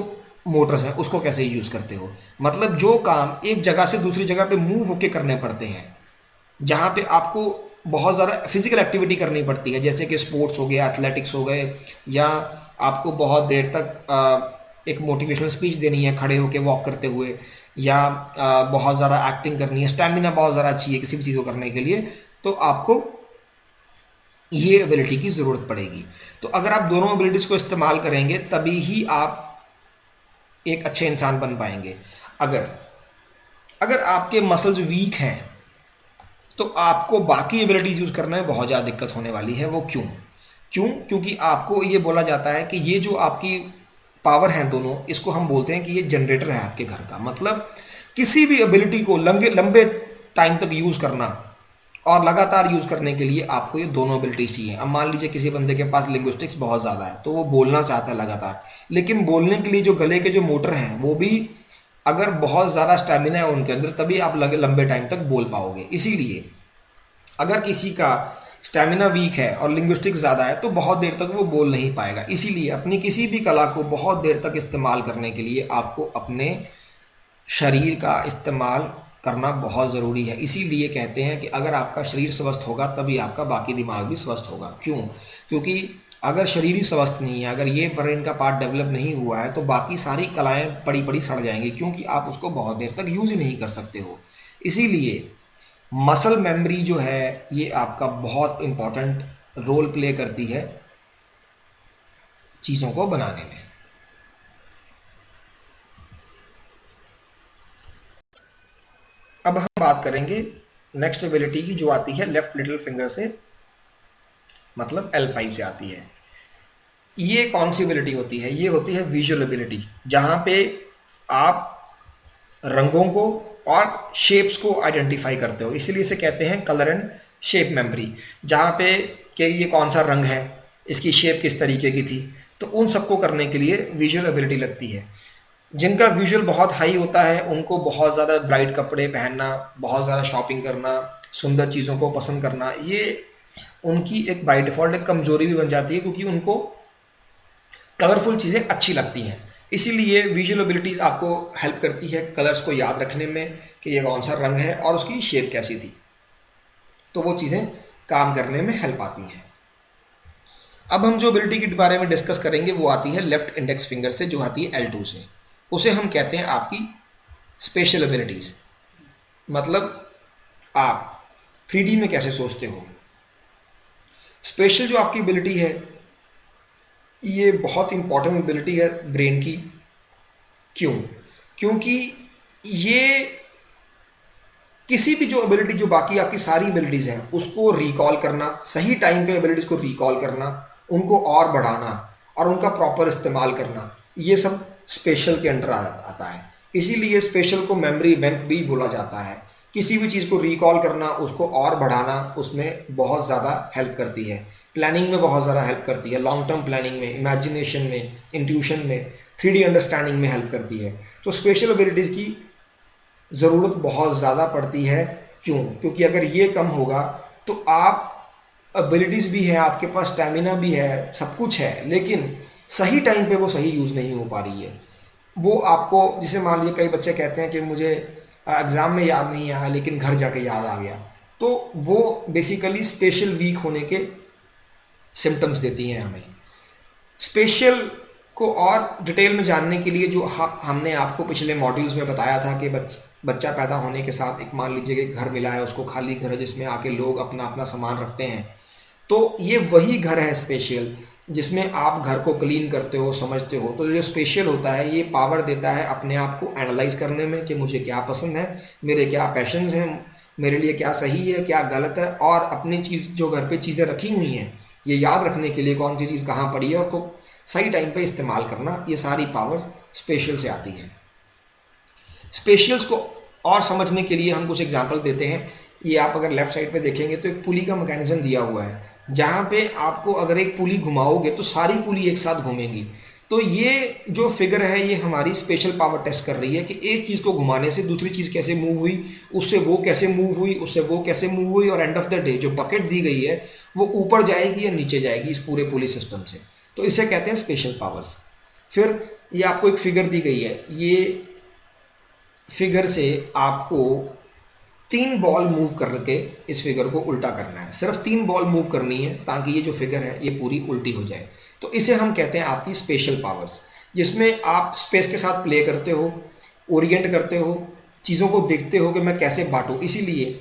मोटर्स हैं उसको कैसे यूज़ करते हो। मतलब जो काम एक जगह से दूसरी जगह पे मूव होके करने पड़ते हैं, जहाँ पे आपको बहुत ज़्यादा फिजिकल एक्टिविटी करनी पड़ती है, जैसे कि स्पोर्ट्स हो गया, एथलेटिक्स हो गए, या आपको बहुत देर तक एक मोटिवेशनल स्पीच देनी है खड़े होके वॉक करते हुए, या बहुत ज़्यादा एक्टिंग करनी है, स्टैमिना बहुत ज़्यादा चाहिए किसी भी चीज़ को करने के लिए, तो आपको ये एबिलिटी की ज़रूरत पड़ेगी। तो अगर आप दोनों एबिलिटीज़ को इस्तेमाल करेंगे तभी ही आप एक अच्छे इंसान बन पाएंगे। अगर आपके मसल्स वीक हैं तो आपको बाकी एबिलिटीज़ यूज़ करने में बहुत ज़्यादा दिक्कत होने वाली है। वो क्योंकि आपको ये बोला जाता है कि ये जो आपकी पावर है दोनों, इसको हम बोलते हैं कि ये जनरेटर है आपके घर का। मतलब किसी भी एबिलिटी को लंबे टाइम तक यूज़ करना और लगातार यूज़ करने के लिए आपको ये दोनों एबिलिटीज चाहिए। अब मान लीजिए किसी बंदे के पास लिंग्विस्टिक्स बहुत ज़्यादा है तो वो बोलना चाहता है लगातार, लेकिन बोलने के लिए जो गले के जो मोटर हैं वो भी अगर बहुत ज़्यादा स्टेमिना है उनके अंदर तभी आप लंबे टाइम तक बोल पाओगे। इसीलिए अगर किसी का स्टेमिना वीक है और लिंग्विस्टिक्स ज़्यादा है तो बहुत देर तक वो बोल नहीं पाएगा। इसीलिए अपनी किसी भी कला को बहुत देर तक इस्तेमाल करने के लिए आपको अपने शरीर का इस्तेमाल करना बहुत ज़रूरी है। इसीलिए कहते हैं कि अगर आपका शरीर स्वस्थ होगा तभी आपका बाकी दिमाग भी स्वस्थ होगा। क्यों? क्योंकि अगर शरीर ही स्वस्थ नहीं है, अगर ये ब्रेन का पार्ट डेवलप नहीं हुआ है तो बाकी सारी कलाएं पड़ी पड़ी सड़ जाएंगी, क्योंकि आप उसको बहुत देर तक यूज़ ही नहीं कर सकते हो। इसीलिए मसल मेमोरी जो है ये आपका बहुत इम्पॉर्टेंट रोल प्ले करती है चीज़ों को बनाने में। अब हम बात करेंगे नेक्स्ट एबिलिटी की, जो आती है लेफ्ट लिटिल फिंगर से, मतलब L5 से आती है। ये कौन सी एबिलिटी होती है? ये होती है विजुअल एबिलिटी, जहां पे आप रंगों को और शेप्स को आइडेंटिफाई करते हो। इसीलिए इसे कहते हैं कलर एंड शेप मेमोरी, जहां पे कि ये कौन सा रंग है, इसकी शेप किस तरीके की थी, तो उन सबको करने के लिए विजुअल एबिलिटी लगती है। जिनका विजुअल बहुत हाई होता है उनको बहुत ज़्यादा ब्राइट कपड़े पहनना, बहुत ज़्यादा शॉपिंग करना, सुंदर चीज़ों को पसंद करना, ये उनकी एक बाय डिफ़ॉल्ट एक कमजोरी भी बन जाती है, क्योंकि उनको कलरफुल चीज़ें अच्छी लगती हैं। इसीलिए विजुअल एबिलिटीज़ आपको हेल्प करती है कलर्स को याद रखने में कि ये कौन सा रंग है और उसकी शेप कैसी थी, तो वो चीज़ें काम करने में हेल्प आती हैं। अब हम जो एबिलिटी के बारे में डिस्कस करेंगे वो आती है लेफ्ट इंडेक्स फिंगर से, जो आती है L2 से। उसे हम कहते हैं आपकी स्पेशल एबिलिटीज। मतलब आप 3D में कैसे सोचते हो। स्पेशल जो आपकी एबिलिटी है ये बहुत इंपॉर्टेंट एबिलिटी है ब्रेन की। क्यों? क्योंकि ये किसी भी जो एबिलिटी, जो बाकी आपकी सारी एबिलिटीज हैं उसको रिकॉल करना, सही टाइम पे एबिलिटीज को रिकॉल करना, उनको और बढ़ाना और उनका प्रॉपर इस्तेमाल करना, ये सब स्पेशल के अंडर आता है। इसीलिए स्पेशल को मेमोरी बैंक भी बोला जाता है। किसी भी चीज़ को रिकॉल करना, उसको और बढ़ाना, उसमें बहुत ज़्यादा हेल्प करती है। प्लानिंग में बहुत ज़्यादा हेल्प करती है, लॉन्ग टर्म प्लानिंग में, इमेजिनेशन में, इंट्यूशन में, 3D अंडरस्टैंडिंग में हेल्प करती है। तो स्पेशल एबिलिटीज़ की ज़रूरत बहुत ज़्यादा पड़ती है। क्यों? क्योंकि अगर ये कम होगा तो आप एबिलिटीज़ भी है, आपके पास स्टैमिना भी है, सब कुछ है, लेकिन सही टाइम पे वो सही यूज़ नहीं हो पा रही है। वो आपको, जिसे मान लीजिए कई बच्चे कहते हैं कि मुझे एग्ज़ाम में याद नहीं आया लेकिन घर जाके याद आ गया, तो वो बेसिकली स्पेशल वीक होने के सिम्टम्स देती हैं हमें। स्पेशल को और डिटेल में जानने के लिए जो हमने आपको पिछले मॉड्यूल्स में बताया था कि बच्चा पैदा होने के साथ एक, मान लीजिए कि घर मिला है उसको, खाली घर है जिसमें आके लोग अपना अपना सामान रखते हैं, तो ये वही घर है स्पेशल, जिसमें आप घर को क्लीन करते हो, समझते हो। तो जो स्पेशल होता है ये पावर देता है अपने आप को एनालाइज करने में कि मुझे क्या पसंद है, मेरे क्या पैशंस हैं, मेरे लिए क्या सही है क्या गलत है, और अपनी चीज़ जो घर पे चीज़ें रखी हुई हैं ये याद रखने के लिए कौन सी चीज़ कहाँ पड़ी है और को सही टाइम पे इस्तेमाल करना, ये सारी पावर स्पेशल से आती है। स्पेशल्स को और समझने के लिए हम कुछ एग्जांपल देते हैं। ये आप अगर लेफ्ट साइड पे देखेंगे तो एक पुली का मैकेनिज्म दिया हुआ है, जहाँ पे आपको अगर एक पुली घुमाओगे तो सारी पुली एक साथ घूमेंगी। तो ये जो फिगर है ये हमारी स्पेशल पावर टेस्ट कर रही है कि एक चीज़ को घुमाने से दूसरी चीज़ कैसे मूव हुई, उससे वो कैसे मूव हुई, उससे वो कैसे मूव हुई, और एंड ऑफ द डे जो बकेट दी गई है वो ऊपर जाएगी या नीचे जाएगी इस पूरे पुली सिस्टम से। तो इसे कहते हैं स्पेशल पावर्स। फिर ये आपको एक फिगर दी गई है, ये फिगर से आपको 3 बॉल मूव करके इस फिगर को उल्टा करना है। सिर्फ 3 बॉल मूव करनी है ताकि ये जो फिगर है ये पूरी उल्टी हो जाए। तो इसे हम कहते हैं आपकी स्पेशल पावर्स, जिसमें आप स्पेस के साथ प्ले करते हो, ओरिएंट करते हो, चीज़ों को देखते हो कि मैं कैसे बांटूं। इसीलिए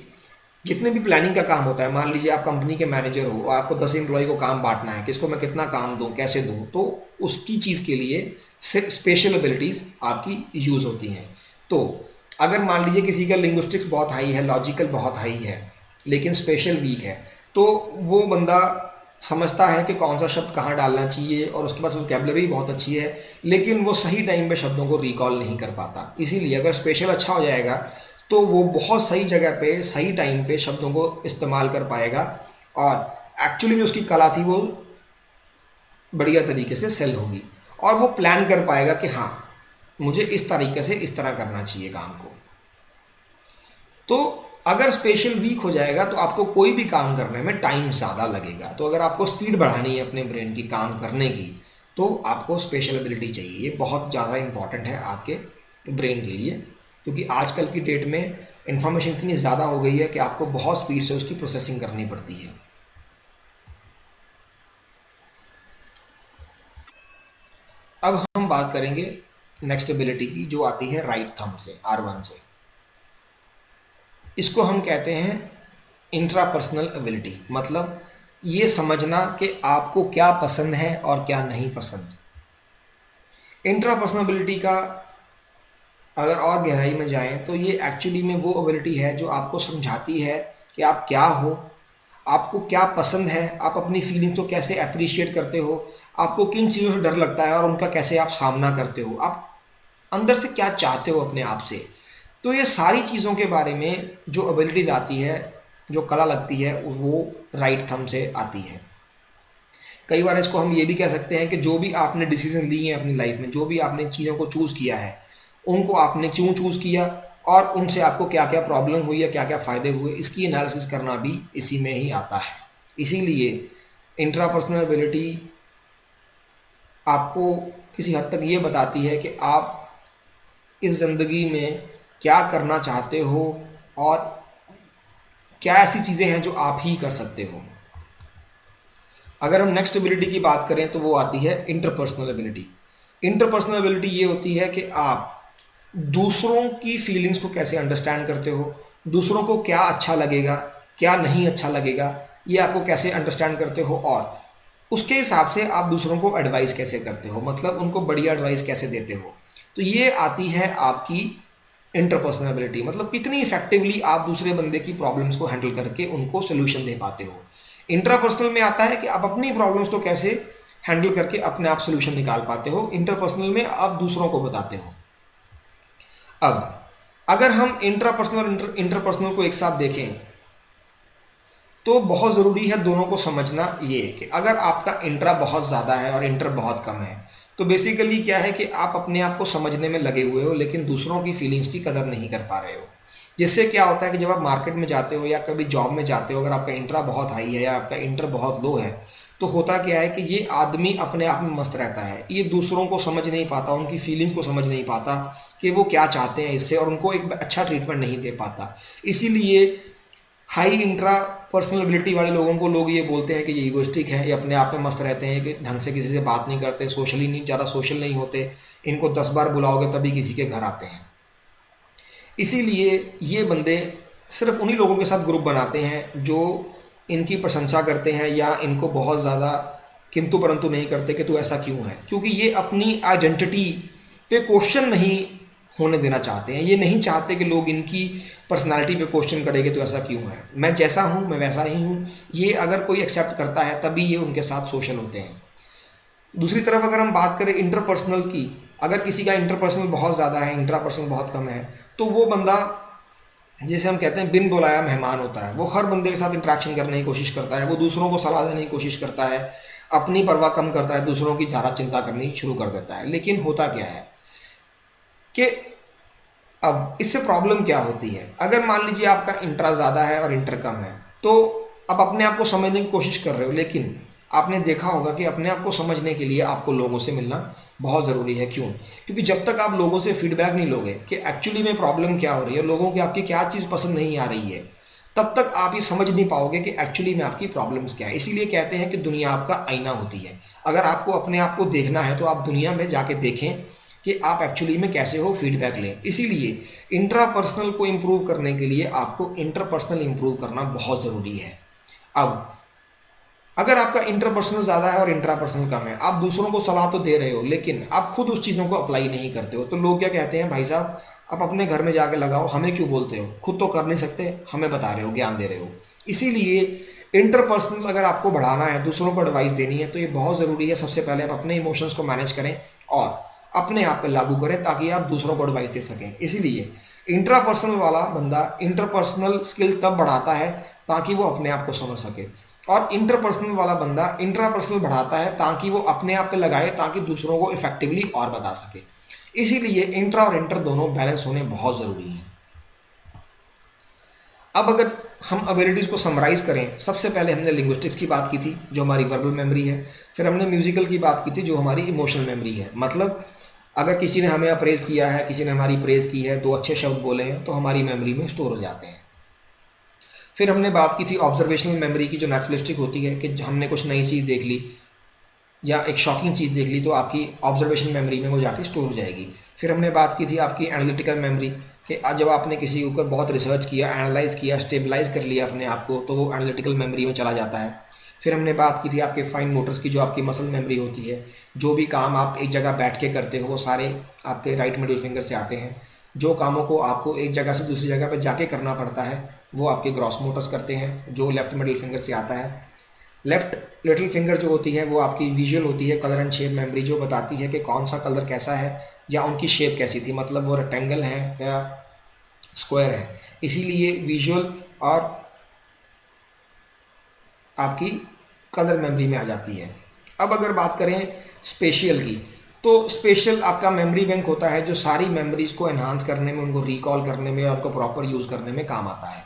जितने भी प्लानिंग का काम होता है, मान लीजिए आप कंपनी के मैनेजर हो, आपको 10 एम्प्लॉय को काम बांटना है, किसको मैं कितना काम दूं, कैसे दूं, तो उसकी चीज़ के लिए स्पेशल एबिलिटीज़ आपकी यूज़ होती हैं। तो अगर मान लीजिए किसी का लिंग्विस्टिक्स बहुत हाई है, लॉजिकल बहुत हाई है, लेकिन स्पेशल वीक है, तो वो बंदा समझता है कि कौन सा शब्द कहाँ डालना चाहिए और उसके पास वोकैबुलरी बहुत अच्छी है, लेकिन वो सही टाइम पे शब्दों को रिकॉल नहीं कर पाता। इसीलिए अगर स्पेशल अच्छा हो जाएगा तो वो बहुत सही जगह पे सही टाइम पे शब्दों को इस्तेमाल कर पाएगा और एक्चुअली जो उसकी कला थी वो बढ़िया तरीके से सेल होगी, और वो प्लान कर पाएगा कि हाँ मुझे इस तरीके से इस तरह करना चाहिए काम को। तो अगर स्पेशल वीक हो जाएगा तो आपको कोई भी काम करने में टाइम ज़्यादा लगेगा। तो अगर आपको स्पीड बढ़ानी है अपने ब्रेन की काम करने की, तो आपको स्पेशल एबिलिटी चाहिए। ये बहुत ज़्यादा इंपॉर्टेंट है आपके ब्रेन के लिए, क्योंकि आजकल की डेट में इंफॉर्मेशन इतनी ज़्यादा हो गई है कि आपको बहुत स्पीड से उसकी प्रोसेसिंग करनी पड़ती है। अब हम बात करेंगे नेक्स्ट एबिलिटी की, जो आती है राइट थंब से, R1 से। इसको हम कहते हैं इंट्रापर्सनल एबिलिटी, मतलब ये समझना कि आपको क्या पसंद है और क्या नहीं पसंद। इंट्रापर्सनल एबिलिटी का अगर और गहराई में जाएं तो ये एक्चुअली में वो एबिलिटी है जो आपको समझाती है कि आप क्या हो, आपको क्या पसंद है, आप अपनी फीलिंग्स को कैसे अप्रिशिएट करते हो, आपको किन चीज़ों से डर लगता है और उनका कैसे आप सामना करते हो, आप अंदर से क्या चाहते हो अपने आप से। तो ये सारी चीज़ों के बारे में जो एबिलिटीज़ आती है, जो कला लगती है, वो राइट थंब से आती है। कई बार इसको हम ये भी कह सकते हैं कि जो भी आपने डिसीजन लिए हैं अपनी लाइफ में, जो भी आपने चीज़ों को चूज़ किया है, उनको आपने क्यों चूज़ किया और उनसे आपको क्या क्या प्रॉब्लम हुई या क्या क्या फ़ायदे हुए, इसकी एनालिसिस करना भी इसी में ही आता है। इसीलिए इंट्रापर्सनल एबिलिटी आपको किसी हद तक ये बताती है कि आप इस ज़िंदगी में क्या करना चाहते हो और क्या ऐसी चीज़ें हैं जो आप ही कर सकते हो। अगर हम नेक्स्ट एबिलिटी की बात करें तो वो आती है इंटरपर्सनल एबिलिटी। इंटरपर्सनल एबिलिटी ये होती है कि आप दूसरों की फीलिंग्स को कैसे अंडरस्टैंड करते हो, दूसरों को क्या अच्छा लगेगा, क्या नहीं अच्छा लगेगा, ये आपको कैसे अंडरस्टैंड करते हो और उसके हिसाब से आप दूसरों को एडवाइस कैसे करते हो, मतलब उनको बढ़िया एडवाइस कैसे देते हो। तो ये आती है आपकी इंटरपर्सनल एबिलिटी, मतलब कितनी इफेक्टिवली आप दूसरे बंदे की प्रॉब्लम्स को हैंडल करके उनको सोल्यूशन दे पाते हो। इंट्रापर्सनल में आता है कि आप अपनी प्रॉब्लम्स को कैसे हैंडल करके अपने आप सोल्यूशन निकाल पाते हो, इंटरपर्सनल में आप दूसरों को बताते हो। अब अगर हम इंट्रापर्सनल और इंटरपर्सनल को एक साथ देखें तो बहुत ज़रूरी है दोनों को समझना ये कि अगर आपका इंट्रा बहुत ज़्यादा है और इंटर बहुत कम है तो बेसिकली क्या है कि आप अपने आप को समझने में लगे हुए हो लेकिन दूसरों की फीलिंग्स की कदर नहीं कर पा रहे हो। जिससे क्या होता है कि जब आप मार्केट में जाते हो या कभी जॉब में जाते हो, अगर आपका इंट्रा बहुत हाई है या आपका इंटर बहुत लो है, तो होता क्या है कि ये आदमी अपने आप में मस्त रहता है, ये दूसरों को समझ नहीं पाता, उनकी फीलिंग्स को समझ नहीं पाता कि वो क्या चाहते हैं इससे, और उनको एक अच्छा ट्रीटमेंट नहीं दे पाता। इसीलिए हाई इंट्रा पर्सनलिटी वाले लोगों को लोग ये बोलते हैं कि ये ईगोइस्टिक है, ये अपने आप में मस्त रहते हैं, कि ढंग से किसी से बात नहीं करते, सोशली नहीं, ज़्यादा सोशल नहीं होते, इनको 10 बार बुलाओगे तभी किसी के घर आते हैं। इसीलिए ये बंदे सिर्फ उन्हीं लोगों के साथ ग्रुप बनाते हैं जो इनकी प्रशंसा करते हैं या इनको बहुत ज़्यादा किंतु परंतु नहीं करते कि तू ऐसा क्यों है, क्योंकि ये अपनी आइडेंटिटी पे क्वेश्चन नहीं होने देना चाहते हैं। ये नहीं चाहते कि लोग इनकी पर्सनालिटी पे क्वेश्चन करेंगे तो ऐसा क्यों है, मैं जैसा हूँ मैं वैसा ही हूँ। ये अगर कोई एक्सेप्ट करता है तभी ये उनके साथ सोशल होते हैं। दूसरी तरफ अगर हम बात करें इंटरपर्सनल की, अगर किसी का इंटरपर्सनल बहुत ज़्यादा है, इंट्रापर्सनल बहुत कम है, तो वो बंदा जिसे हम कहते हैं बिन बुलाया मेहमान होता है। वो हर बंदे के साथ इंटरेक्शन करने की कोशिश करता है, वो दूसरों को सलाह देने की कोशिश करता है, अपनी परवाह कम करता है, दूसरों की ज़्यादा चिंता करनी शुरू कर देता है। लेकिन होता क्या है कि अब इससे प्रॉब्लम क्या होती है, अगर मान लीजिए आपका इंट्रा ज़्यादा है और इंटर कम है, तो आप अपने आप को समझने की कोशिश कर रहे हो, लेकिन आपने देखा होगा कि अपने आप को समझने के लिए आपको लोगों से मिलना बहुत ज़रूरी है। क्यों? क्योंकि जब तक आप लोगों से फीडबैक नहीं लोगे कि एक्चुअली में प्रॉब्लम क्या हो रही है, लोगों की आपकी क्या चीज़ पसंद नहीं आ रही है, तब तक आप ये समझ नहीं पाओगे कि एक्चुअली में आपकी प्रॉब्लम्स क्या है। इसीलिए कहते हैं कि दुनिया आपका आईना होती है। अगर आपको अपने आप को देखना है तो आप दुनिया में जाके देखें कि आप एक्चुअली में कैसे हो, फीडबैक लें। इसीलिए इंट्रापर्सनल को इम्प्रूव करने के लिए आपको इंटरपर्सनल इम्प्रूव करना बहुत ज़रूरी है। अब अगर आपका इंटरपर्सनल ज़्यादा है और इंट्रापर्सनल कम है, आप दूसरों को सलाह तो दे रहे हो लेकिन आप खुद उस चीज़ों को अप्लाई नहीं करते हो, तो लोग क्या कहते हैं, भाई साहब आप अपने घर में जाके लगाओ, हमें क्यों बोलते हो, खुद तो कर नहीं सकते, हमें बता रहे हो, ज्ञान दे रहे हो। इसीलिए इंटरपर्सनल अगर आपको बढ़ाना है, दूसरों को एडवाइस देनी है, तो ये बहुत ज़रूरी है सबसे पहले आप अपने इमोशंस को मैनेज करें और अपने आप पे लागू करें ताकि आप दूसरों को एडवाइस दे सकें। इसीलिए इंट्रापर्सनल वाला बंदा इंटरपर्सनल स्किल तब बढ़ाता है ताकि वो अपने आप को समझ सके, और इंटरपर्सनल वाला बंदा इंट्रापर्सनल बढ़ाता है ताकि वो अपने आप पे लगाए ताकि दूसरों को इफेक्टिवली और बता सके। इसीलिए इंट्रा और इंटर दोनों बैलेंस होने बहुत ज़रूरी हैं। अब अगर हम एबिलिटीज़ को समराइज़ करें, सबसे पहले हमने लिंग्विस्टिक्स की बात की थी जो हमारी वर्बल मेमोरी है, फिर हमने म्यूजिकल की बात की थी जो हमारी इमोशनल मेमोरी है। मतलब अगर किसी ने हमें अप्रेज़ किया है, किसी ने हमारी प्रेज़ की है, 2 अच्छे शब्द बोले हैं तो हमारी मेमोरी में स्टोर हो जाते हैं। फिर हमने बात की थी ऑब्जर्वेशनल मेमोरी की जो नेचुरलिस्टिक होती है कि हमने कुछ नई चीज़ देख ली या एक शॉकिंग चीज़ देख ली तो आपकी ऑब्जर्वेशन मेमोरी में वो जाके स्टोर हो जाएगी। फिर हमने बात की थी आपकी एनालिटिकल मेमोरी कि जब आपने किसी ऊपर बहुत रिसर्च किया, एनालाइज किया, स्टेबलाइज कर लिया अपने आप को, तो वो एनालिटिकल मेमोरी में चला जाता है। फिर हमने बात की थी आपके फाइन मोटर्स की जो आपकी मसल मेमोरी होती है, जो भी काम आप एक जगह बैठ के करते हो वो सारे आपके राइट मिडिल फिंगर से आते हैं। जो कामों को आपको एक जगह से दूसरी जगह पर जाके करना पड़ता है वो आपके ग्रॉस मोटर्स करते हैं जो लेफ्ट मिडिल फिंगर से आता है। लेफ्ट लिटिल फिंगर जो होती है वो आपकी विजुअल होती है, कलर एंड शेप मेमोरी, जो बताती है कि कौन सा कलर कैसा है या उनकी शेप कैसी थी, मतलब वो रेक्टेंगल है या स्क्वायर है। इसीलिए विजुअल और आपकी कलर मेमोरी में आ जाती है। अब अगर बात करें स्पेशियल की, तो स्पेशल आपका मेमोरी बैंक होता है जो सारी मेमोरीज को एनहांस करने में, उनको रिकॉल करने में और उनको प्रॉपर यूज़ करने में काम आता है।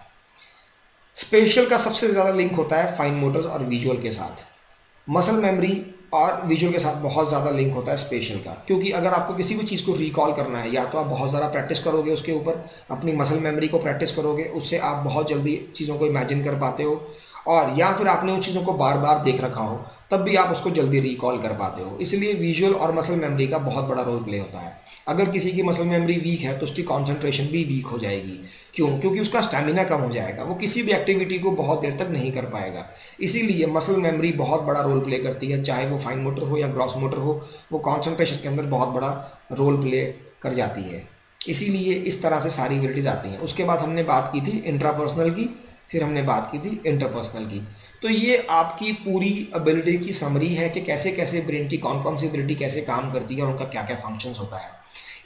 स्पेशल का सबसे ज़्यादा लिंक होता है फाइन मोटर्स और विजुअल के साथ। मसल मेमोरी और विजुअल के साथ बहुत ज़्यादा लिंक होता है स्पेशल का, क्योंकि अगर आपको किसी भी चीज़ को रिकॉल करना है या तो आप बहुत ज़्यादा प्रैक्टिस करोगे उसके ऊपर, अपनी मसल मेमोरी को प्रैक्टिस करोगे, उससे आप बहुत जल्दी चीज़ों को इमेजिन कर पाते हो, और या फिर आपने उन चीज़ों को बार बार देख रखा हो तब भी आप उसको जल्दी रिकॉल कर पाते हो। इसलिए विजुअल और मसल मेमोरी का बहुत बड़ा रोल प्ले होता है। अगर किसी की मसल मेमोरी वीक है तो उसकी कॉन्सेंट्रेशन भी वीक हो जाएगी। क्यों? क्योंकि उसका स्टैमिना कम हो जाएगा, वो किसी भी एक्टिविटी को बहुत देर तक नहीं कर पाएगा। इसीलिए मसल मेमोरी बहुत बड़ा रोल प्ले करती है, चाहे वो फाइन मोटर हो या ग्रॉस मोटर हो, वो कॉन्सेंट्रेशन के अंदर बहुत बड़ा रोल प्ले कर जाती है। इसीलिए इस तरह से सारी एबिलिटीज आती हैं। उसके बाद हमने बात की थी इंट्रापर्सनल की, फिर हमने बात की थी इंटरपर्सनल की। तो ये आपकी पूरी एबिलिटी की समरी है कि कैसे कैसे ब्रेन की कौन कौन सी एबिलिटी कैसे काम करती है और उनका क्या क्या फंक्शंस होता है।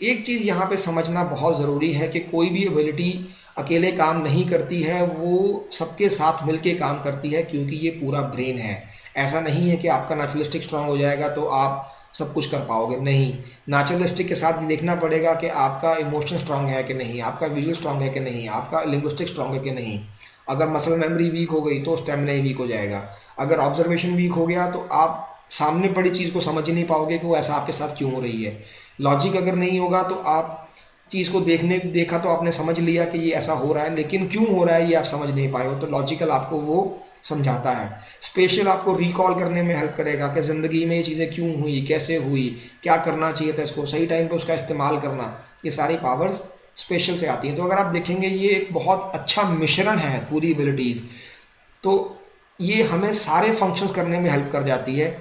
एक चीज़ यहाँ पे समझना बहुत ज़रूरी है कि कोई भी एबिलिटी अकेले काम नहीं करती है, वो सबके साथ मिलके काम करती है, क्योंकि ये पूरा ब्रेन है। ऐसा नहीं है कि आपका नेचुरलिस्टिक स्ट्रांग हो जाएगा तो आप सब कुछ कर पाओगे, नहीं। नेचुरलिस्टिक के साथ देखना पड़ेगा कि आपका इमोशन स्ट्रांग है कि नहीं, आपका विजुअल स्ट्रांग है कि नहीं, आपका लिंग्विस्टिक स्ट्रांग है कि नहीं। अगर मसल मेमोरी वीक हो गई तो स्टेमिना ही वीक हो जाएगा। अगर ऑब्जर्वेशन वीक हो गया तो आप सामने पड़ी चीज़ को समझ ही नहीं पाओगे कि वो ऐसा आपके साथ क्यों हो रही है। लॉजिक अगर नहीं होगा तो आप चीज़ को देखा तो आपने समझ लिया कि ये ऐसा हो रहा है, लेकिन क्यों हो रहा है ये आप समझ नहीं पाए हो, तो लॉजिकल आपको वो समझाता है। स्पेशल आपको रिकॉल करने में हेल्प करेगा कि ज़िंदगी में ये चीज़ें क्यों हुई, कैसे हुई, क्या करना चाहिए था, इसको सही टाइम पे उसका इस्तेमाल करना, ये सारी पावर्स स्पेशल से आती हैं। तो अगर आप देखेंगे ये एक बहुत अच्छा मिश्रण है पूरी एबिलिटीज़, तो ये हमें सारे फंक्शंस करने में हेल्प कर जाती है।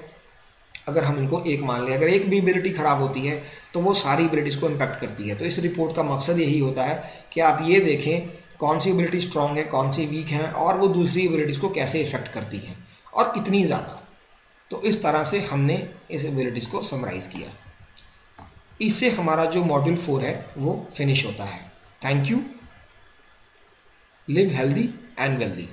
अगर हम इनको एक मान लें, अगर एक भी एबिलिटी ख़राब होती है तो वो सारी एबिलिटीज़ को इम्पैक्ट करती है। तो इस रिपोर्ट का मकसद यही होता है कि आप ये देखें कौन सी एबिलिटी स्ट्रांग है, कौन सी वीक है, और वो दूसरी एबिलिटीज़ को कैसे इफेक्ट करती हैं और कितनी ज़्यादा। तो इस तरह से हमने इस एबिलिटीज़ को समराइज़ किया। इससे हमारा जो मॉड्यूल 4 है वो फिनिश होता है। Thank you. Live healthy and wealthy.